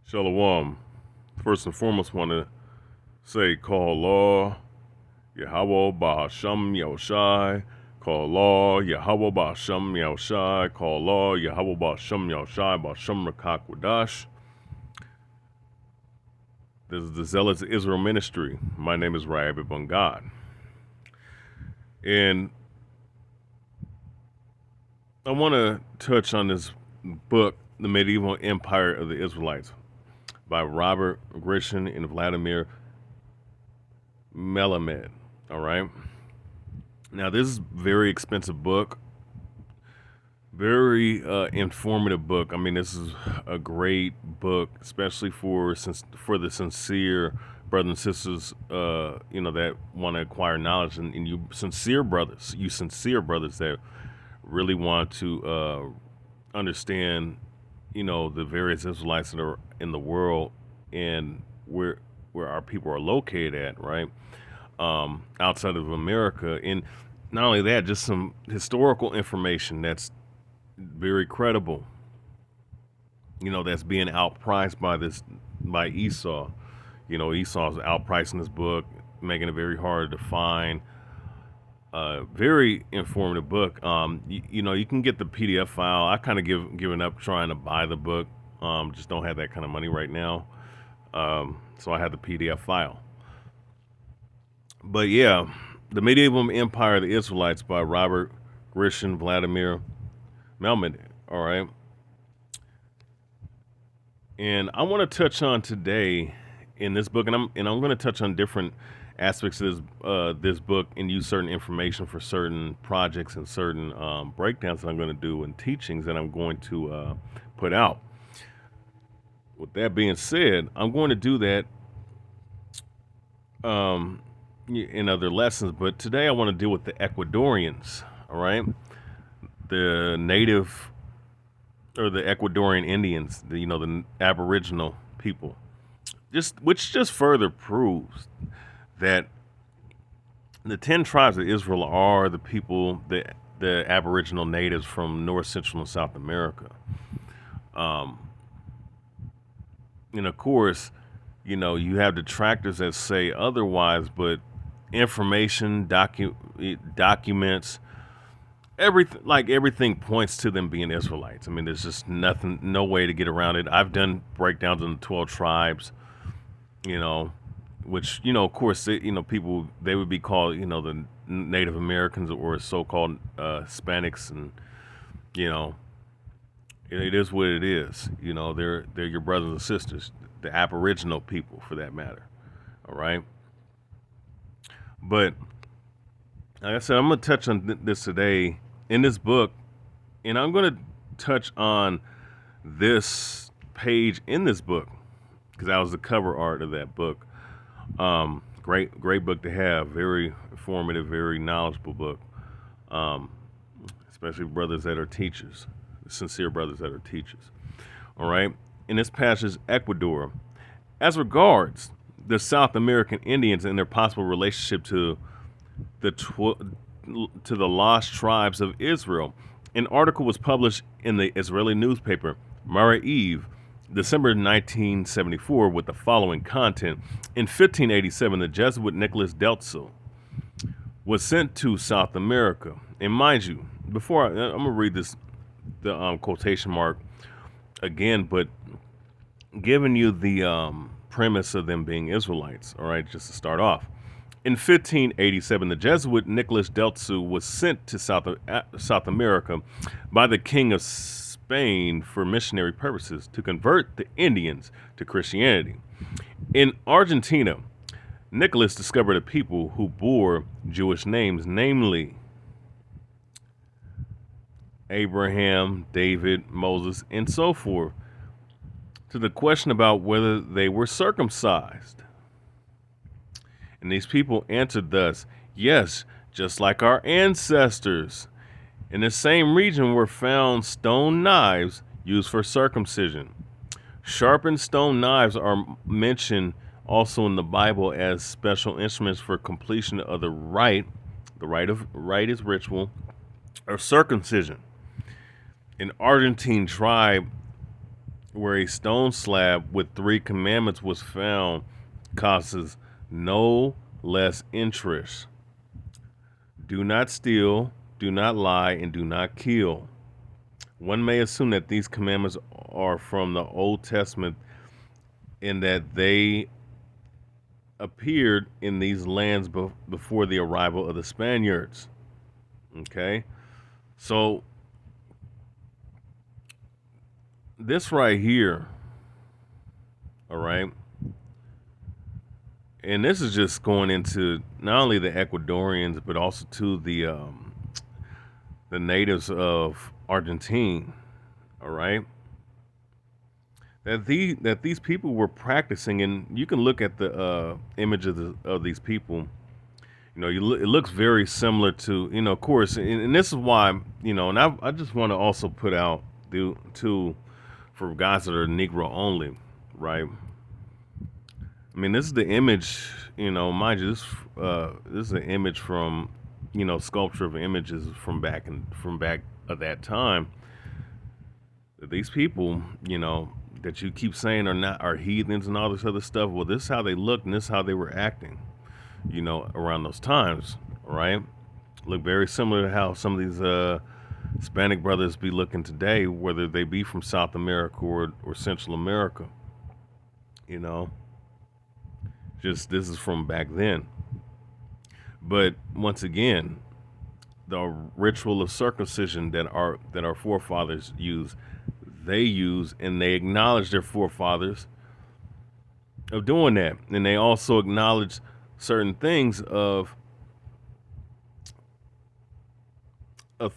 Shalom. First and foremost, want to say call law Yahweh Bahasham Yahushai. Call law Yahweh Bahasham Yahushai. Call law Yahweh Bahasham Yahushai Bahasham Rakak Wadash. This is the Zealots Israel Ministry. My name is Rayabya God. And I want to touch on this book, The Medieval Empire of the Israelites, by Robert Grisham and Vladimir Melamed. All right. Now, this is a very expensive book, very informative book. I mean, this is a great book, especially for the sincere brothers and sisters, that want to acquire knowledge, and you sincere brothers that really want to understand, the various Israelites that are in the world and where our people are located at, right? Outside of America. And not only that, just some historical information that's very credible, that's being outpriced by Esau. Esau's outpricing this book, making it very hard to find. Very informative book. You can get the PDF file. I kind of given up trying to buy the book. Just don't have that kind of money right now. So I had the PDF file. But yeah, The Medieval Empire of the Israelites by Robert Grisham, Vladimir Melman. All right. And I want to touch on today in this book, and I'm going to touch on different aspects of this book and use certain information for certain projects and certain breakdowns that I'm going to do and teachings that I'm going to put out. With that being said, I'm going to do that in other lessons, but today I want to deal with the Ecuadoreans, all right? The native or the Ecuadorean Indians, the Aboriginal people, which just further proves that the 10 tribes of Israel are the people, the Aboriginal natives from North, Central, and South America. And of course, you have detractors that say otherwise, but information, documents, everything points to them being Israelites. I mean, there's just no way to get around it. I've done breakdowns on the 12 tribes, which, of course, people, they would be called, the Native Americans or so-called Hispanics, and, it is what it is. They're your brothers and sisters, the Aboriginal people, for that matter. All right. But like I said, I'm going to touch on this today in this book, and I'm going to touch on this page in this book because that was the cover art of that book. Great book to have. Very informative, very knowledgeable book, especially brothers that are teachers, sincere brothers that are teachers. All right. In this passage, Ecuador, as regards the South American Indians and their possible relationship to the lost tribes of Israel, an article was published in the Israeli newspaper Ma'ariv, December 1974, with the following content. In 1587, the Jesuit Nicholas Deltzel was sent to South America. And mind you, before I'm going to read the quotation mark again, but giving you the premise of them being Israelites, all right, just to start off. In 1587, the Jesuit Nicholas Deltzel was sent to South America by the King of Spain for missionary purposes to convert the Indians to Christianity. In Argentina, Nicholas discovered a people who bore Jewish names, namely Abraham, David, Moses, and so forth. To the question about whether they were circumcised. And these people answered thus, yes, just like our ancestors. In the same region were found stone knives used for circumcision. Sharpened stone knives are mentioned also in the Bible as special instruments for completion of the rite is ritual, of circumcision. An Argentine tribe where a stone slab with 3 commandments was found, causes no less interest. Do not steal, do not lie, and do not kill. One may assume that these commandments are from the Old Testament in that they appeared in these lands before the arrival of the Spaniards. Okay? So, this right here, all right, and this is just going into not only the Ecuadoreans, but also to the natives of Argentine, all right, that these people were practicing, and you can look at the image of these people. You know, it looks very similar to, of course, and this is why, and I just want to also put out too, for guys that are Negro only, right? I mean, this is the image, mind you, this is an image from, sculpture of images from back at that time. These people, that you keep saying are heathens and all this other stuff. Well, this is how they looked and this is how they were acting, around those times, right? Look very similar to how some of these Hispanic brothers be looking today, whether they be from South America or Central America, Just this is from back then. But once again, the ritual of circumcision that our forefathers use, they use and they acknowledge their forefathers of doing that. And they also acknowledge certain things of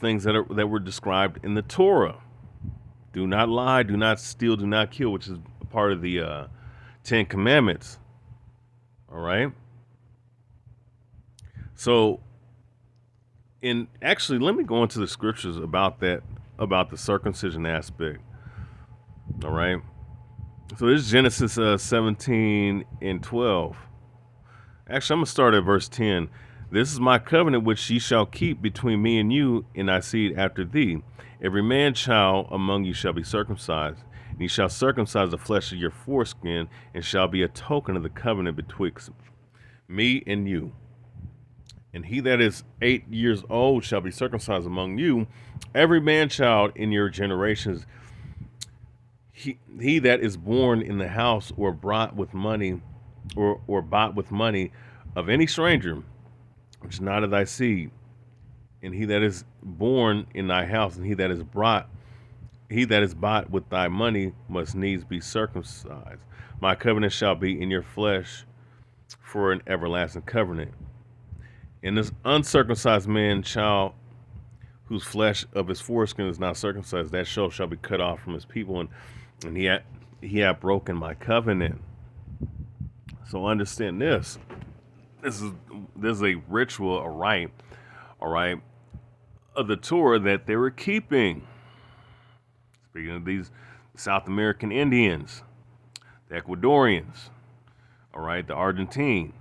things that were described in the Torah. Do not lie, do not steal, do not kill, which is part of the 10 Commandments. All right. So, actually, let me go into the scriptures about that, about the circumcision aspect. All right. So this is Genesis 17 and 12. Actually, I'm going to start at verse 10. This is my covenant which ye shall keep between me and you and thy seed after thee. Every man child among you shall be circumcised, and ye shall circumcise the flesh of your foreskin, and shall be a token of the covenant betwixt me and you. And he that is 8 years old shall be circumcised among you, every man child in your generations. He that is born in the house or brought with money, or bought with money of any stranger, which is not of thy seed, and he that is born in thy house, and he that is bought with thy money must needs be circumcised. My covenant shall be in your flesh for an everlasting covenant. And this uncircumcised man child, whose flesh of his foreskin is not circumcised, that shall be cut off from his people, and he had broken my covenant. So understand this. This is a ritual, a rite, all right, of the Torah that they were keeping. Speaking of these South American Indians, the Ecuadoreans, all right, the Argentine,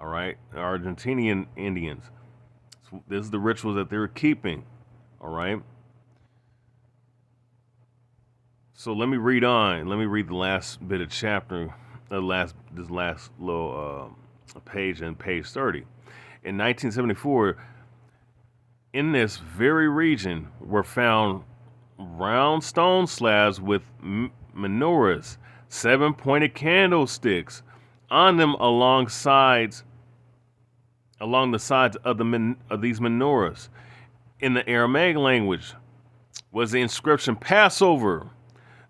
all right, the Argentinian Indians. So this is the rituals that they were keeping, all right. So let me read on. Let me read the last bit of chapter, this last little page, and page 30. In 1974, in this very region were found round stone slabs with menorahs, 7-pointed candlesticks on them along the sides of these menorahs. In the Aramaic language was the inscription Passover.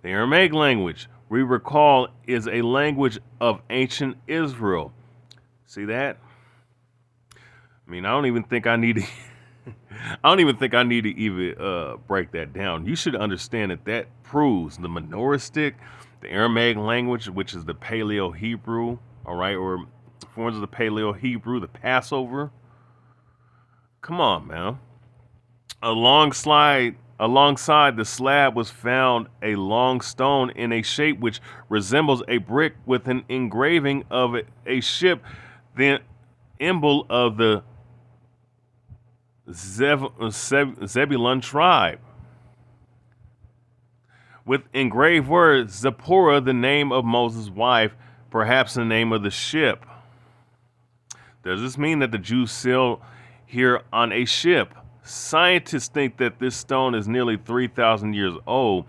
The Aramaic language, we recall, is a language of ancient Israel. See that? I mean, I don't even think I need to even break that down. You should understand that proves the menorah stick, the Aramaic language, which is the Paleo Hebrew, all right, or forms of the Paleo Hebrew, the Passover. Come on, man. Alongside the slab was found a long stone in a shape which resembles a brick with an engraving of a ship, the emblem of the Zebulon tribe. with engraved words, Zipporah, the name of Moses' wife, perhaps the name of the ship. Does this mean that the Jews sailed here on a ship? Scientists think that this stone is nearly 3,000 years old.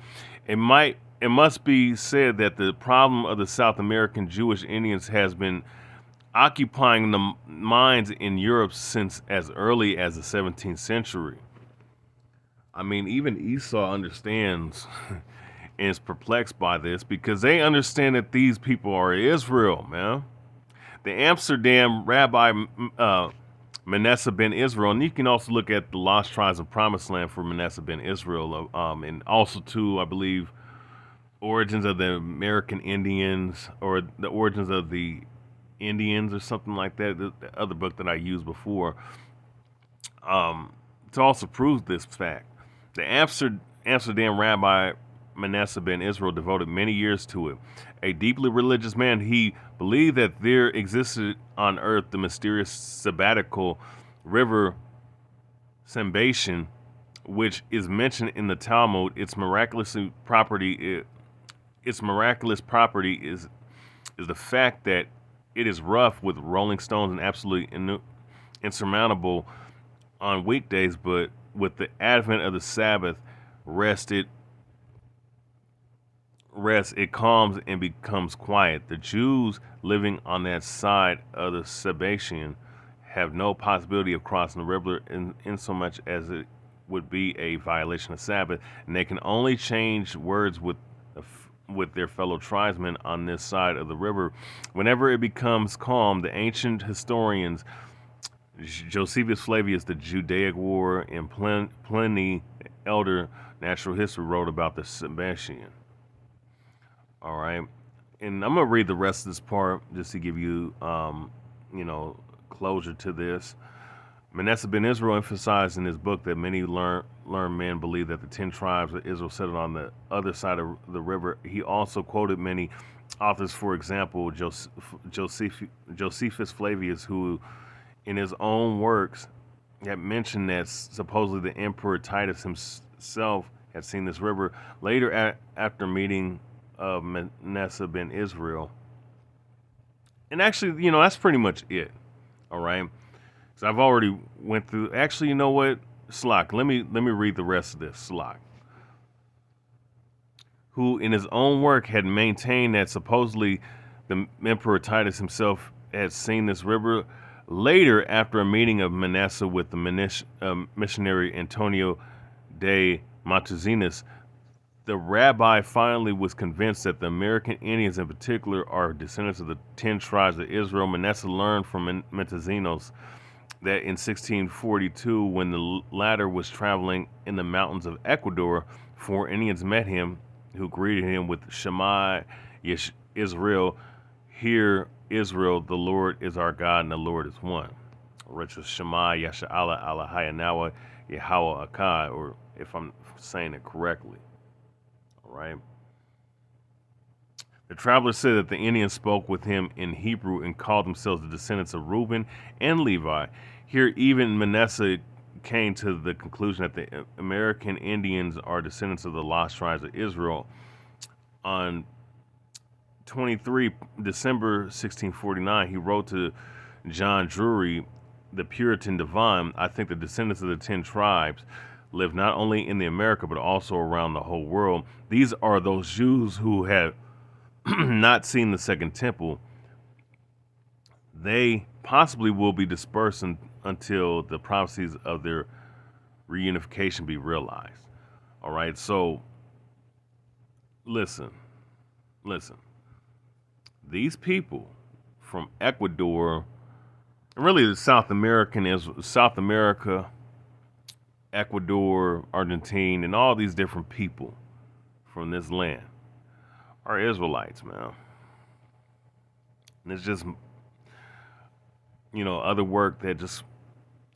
It must be said that the problem of the South American Jewish Indians has been occupying the minds in Europe since as early as the 17th century. I mean, even Esau understands and is perplexed by this because they understand that these people are Israel, man. The Amsterdam Rabbi Manasseh ben Israel, and you can also look at the Lost Tribes of Promised Land for Manasseh ben Israel, and also too, I believe, Origins of the American Indians or the Origins of the Indians or something like that. The other book that I used before, to also prove this fact. The Amsterdam Rabbi Manasseh ben Israel devoted many years to it. A deeply religious man, he believed that there existed on earth the mysterious sabbatical river Sembation, which is mentioned in the Talmud. Its miraculous property is the fact that it is rough with rolling stones and absolutely insurmountable on weekdays, but with the advent of the Sabbath it calms and becomes quiet. The Jews living on that side of the Sabbatean have no possibility of crossing the river in so much as it would be a violation of Sabbath, and they can only change words with their fellow tribesmen on this side of the river. Whenever it becomes calm, the ancient historians Josephus Flavius, the Judaic War, and Pliny, elder natural history, wrote about the Sebastian. All right, and I'm gonna read the rest of this part just to give you, closure to this. Manasseh ben Israel emphasized in his book that many learned men believe that the 10 tribes of Israel settled on the other side of the river. He also quoted many authors, for example, Josephus Flavius, who in his own works had mentioned that supposedly the Emperor Titus himself had seen this river. Later, after meeting of Manasseh ben Israel, and actually, that's pretty much it. All right. So I've already went through. Actually, you know what? Slock. Let me read the rest of this. Slock, who in his own work had maintained that supposedly the Emperor Titus himself had seen this river. Later, after a meeting of Manasseh with the missionary Antonio de Montezinas, the rabbi finally was convinced that the American Indians in particular are descendants of the 10 tribes of Israel. Manasseh learned from Montezinos that in 1642, when the latter was traveling in the mountains of Ecuador, 4 Indians met him who greeted him with Shema Israel, hear Israel, the Lord is our God and the Lord is one. Which was Shema Yasha'Allah Allahayanawa Yahweh Akkad, or if I'm saying it correctly. All right. The traveler said that the Indians spoke with him in Hebrew and called themselves the descendants of Reuben and Levi. Here, even Manasseh came to the conclusion that the American Indians are descendants of the lost tribes of Israel. On 23 December 1649, he wrote to John Drury, the Puritan divine, I think the descendants of the 10 tribes live not only in the America but also around the whole world. These are those Jews who have not seen the second temple. They possibly will be dispersed until the prophecies of their reunification be realized. All right, so listen. These people from Ecuador, and really the South America, Ecuador, Argentina, and all these different people from this land are Israelites, man. And it's just, other work that just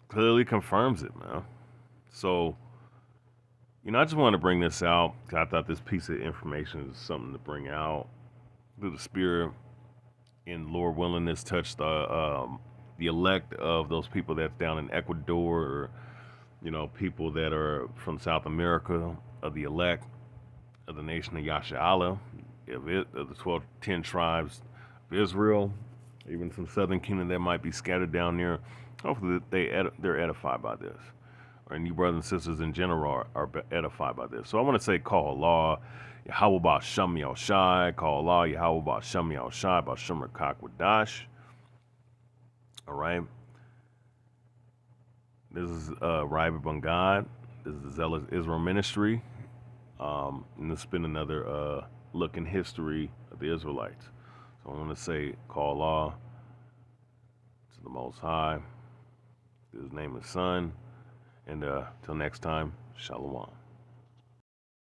clearly confirms it, man. So, I just want to bring this out because I thought this piece of information is something to bring out through the Spirit, and Lord willingness touch the elect of those people that's down in Ecuador, or people that are from South America of the elect. of the nation of Yashar'Allah, of the 10 tribes of Israel, even some southern kingdom that might be scattered down there. Hopefully they're edified by this. And you brothers and sisters in general are edified by this. So I want to say, call Allah, Yahweh Ba'Shem Yahushai, call Allah, Yahweh Ba'Shem Yahushai, Ba'Shem Rakak Wadash. All right. This is Rayabya on God. This is the Zealous Israel Ministry. And this has been another look in history of the Israelites. So I want to say, call Allah to the Most High, His name is Son. And till next time, Shalom.